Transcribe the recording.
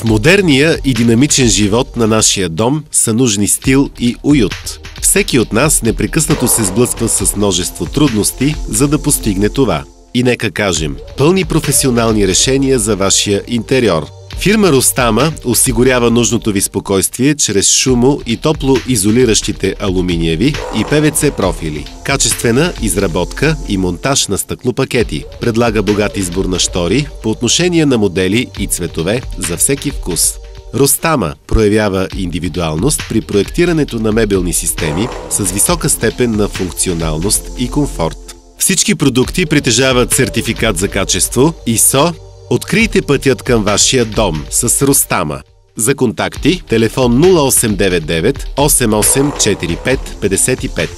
модерния и динамичен живот на нашия дом са нужни стил и уют. Всеки от нас непрекъснато се сблъсква с множество трудности, за да постигне това. И нека кажем, пълни професионални решения за вашия интериор. Фирма Ростама осигурява нужното ви спокойствие чрез шумо- и топлоизолиращите алуминиеви и ПВЦ профили. Качествена изработка и монтаж на стъклопакети. Предлага богат избор на щори по отношение на модели и цветове за всеки вкус. Ростама проявява индивидуалност при проектирането на мебелни системи с висока степен на функционалност и комфорт. Всички продукти притежават сертификат за качество ISO. Открийте пътят към вашия дом с Ростама. За контакти телефон 0899 8845 55.